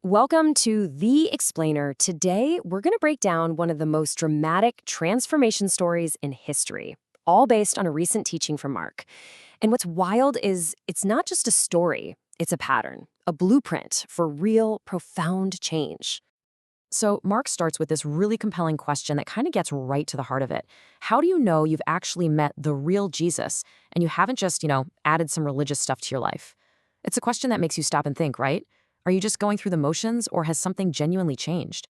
Welcome to The Explainer. Today, we're going to break down one of the most dramatic transformation stories in history, all based on a recent teaching from Mark. And what's wild is it's not just a story, it's a pattern, a blueprint for real, profound change. So, Mark starts with this really compelling question that kind of gets right to the heart of it. How do you know you've actually met the real Jesus and you haven't just, added some religious stuff to your life? It's a question that makes you stop and think, right? Are you just going through the motions, or has something genuinely changed?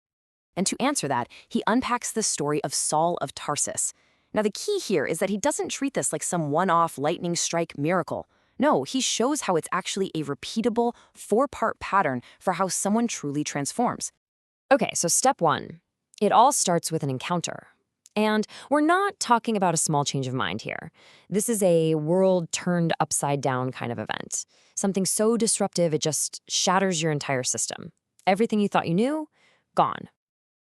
And to answer that, he unpacks the story of Saul of Tarsus. Now, the key here is that he doesn't treat this like some one-off lightning strike miracle. No, he shows how it's actually a repeatable, four-part pattern for how someone truly transforms. Okay, so step one. It all starts with an encounter. And we're not talking about a small change of mind here. This is a world turned upside down kind of event. Something so disruptive it just shatters your entire system. Everything you thought you knew, gone.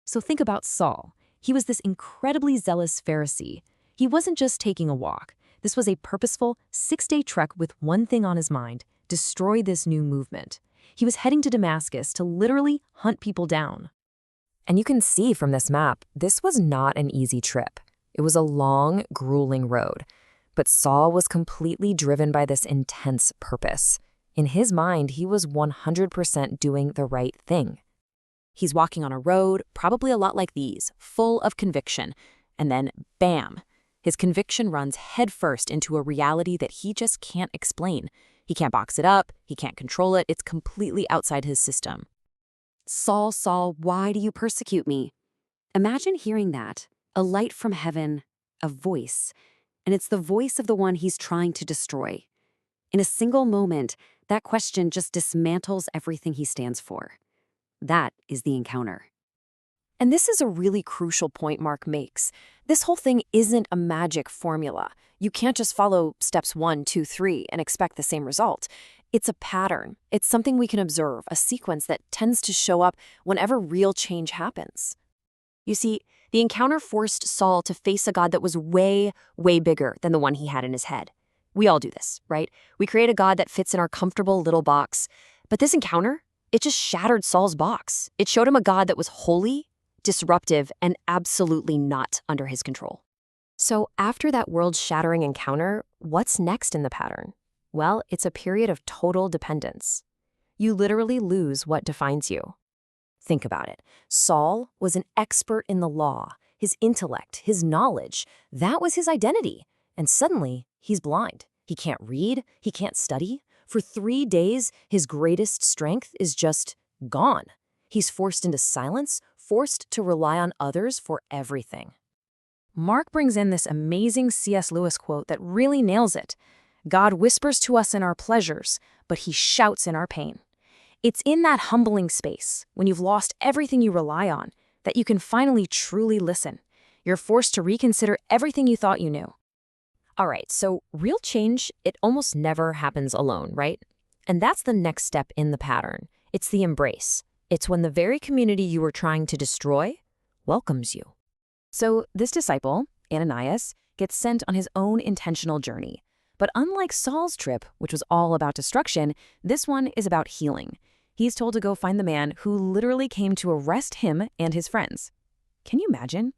So think about Saul. He was this incredibly zealous Pharisee. He wasn't just taking a walk. This was a purposeful, 6-day trek with one thing on his mind: destroy this new movement. He was heading to Damascus to literally hunt people down. And you can see from this map, this was not an easy trip. It was a long, grueling road. But Saul was completely driven by this intense purpose. In his mind, he was 100% doing the right thing. He's walking on a road, probably a lot like these, full of conviction. And then, bam! His conviction runs headfirst into a reality that he just can't explain. He can't box it up, he can't control it, it's completely outside his system. Saul, Saul, why do you persecute me? Imagine hearing that, a light from heaven, a voice, and it's the voice of the one he's trying to destroy. In a single moment, that question just dismantles everything he stands for. That is the encounter. And this is a really crucial point Mark makes. This whole thing isn't a magic formula. You can't just follow steps 1, 2, 3 and expect the same result. It's a pattern. It's something we can observe, a sequence that tends to show up whenever real change happens. You see, the encounter forced Saul to face a God that was way, way bigger than the one he had in his head. We all do this, right? We create a God that fits in our comfortable little box. But this encounter, it just shattered Saul's box. It showed him a God that was holy, disruptive, and absolutely not under his control. So after that world-shattering encounter, what's next in the pattern? Well, it's a period of total dependence. You literally lose what defines you. Think about it. Saul was an expert in the law. His intellect, his knowledge, that was his identity. And suddenly, he's blind. He can't read, he can't study. For 3 days, his greatest strength is just gone. He's forced into silence, forced to rely on others for everything. Mark brings in this amazing C.S. Lewis quote that really nails it. God whispers to us in our pleasures, but he shouts in our pain. It's in that humbling space, when you've lost everything you rely on, that you can finally truly listen. You're forced to reconsider everything you thought you knew. All right, so real change, it almost never happens alone, right? And that's the next step in the pattern. It's the embrace. It's when the very community you were trying to destroy welcomes you. So this disciple, Ananias, gets sent on his own intentional journey. But unlike Saul's trip, which was all about destruction, this one is about healing. He's told to go find the man who literally came to arrest him and his friends. Can you imagine?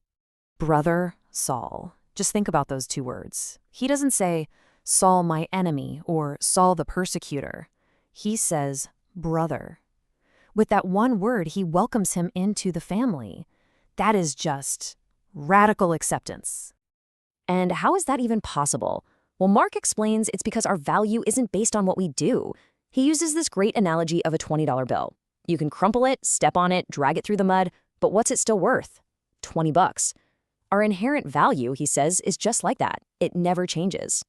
Brother Saul. Just think about those 2 words. He doesn't say, Saul my enemy, or Saul the persecutor. He says, brother. With that one word, he welcomes him into the family. That is just radical acceptance. And how is that even possible? Well, Mark explains it's because our value isn't based on what we do. He uses this great analogy of a $20 bill. You can crumple it, step on it, drag it through the mud, but what's it still worth? $20. Our inherent value, he says, is just like that. It never changes.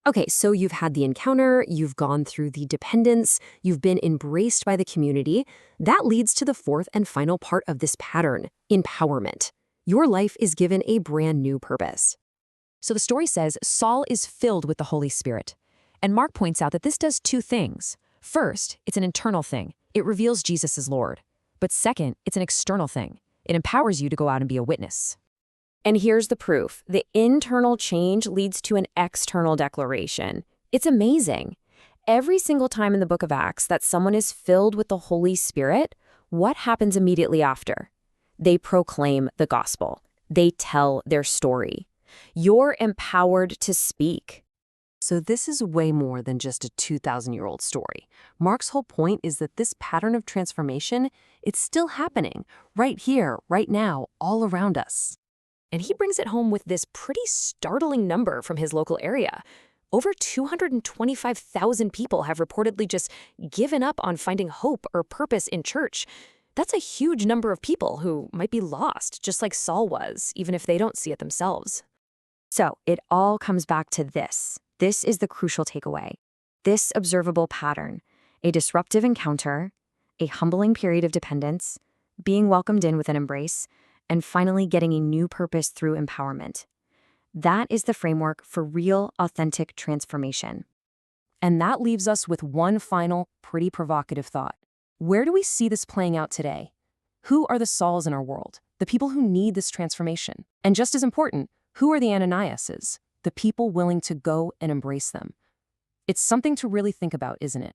Okay, so you've had the encounter, you've gone through the dependence, you've been embraced by the community. That leads to the 4th and final part of this pattern, empowerment. Your life is given a brand new purpose. So the story says Saul is filled with the Holy Spirit. And Mark points out that this does 2 things. First, it's an internal thing. It reveals Jesus as Lord. But second, it's an external thing. It empowers you to go out and be a witness. And here's the proof. The internal change leads to an external declaration. It's amazing. Every single time in the book of Acts that someone is filled with the Holy Spirit, What happens immediately after? They proclaim the gospel. They tell their story. You're empowered to speak. So this is way more than just a 2,000-year-old story. Mark's whole point is that this pattern of transformation, it's still happening, right here, right now, all around us. And he brings it home with this pretty startling number from his local area. Over 225,000 people have reportedly just given up on finding hope or purpose in church. That's a huge number of people who might be lost, just like Saul was, even if they don't see it themselves. So it all comes back to this. This is the crucial takeaway. This observable pattern, a disruptive encounter, a humbling period of dependence, being welcomed in with an embrace, and finally getting a new purpose through empowerment. That is the framework for real, authentic transformation. And that leaves us with one final, pretty provocative thought. Where do we see this playing out today? Who are the Sauls in our world, the people who need this transformation? And just as important, who are the Ananiases, the people willing to go and embrace them? It's something to really think about, isn't it?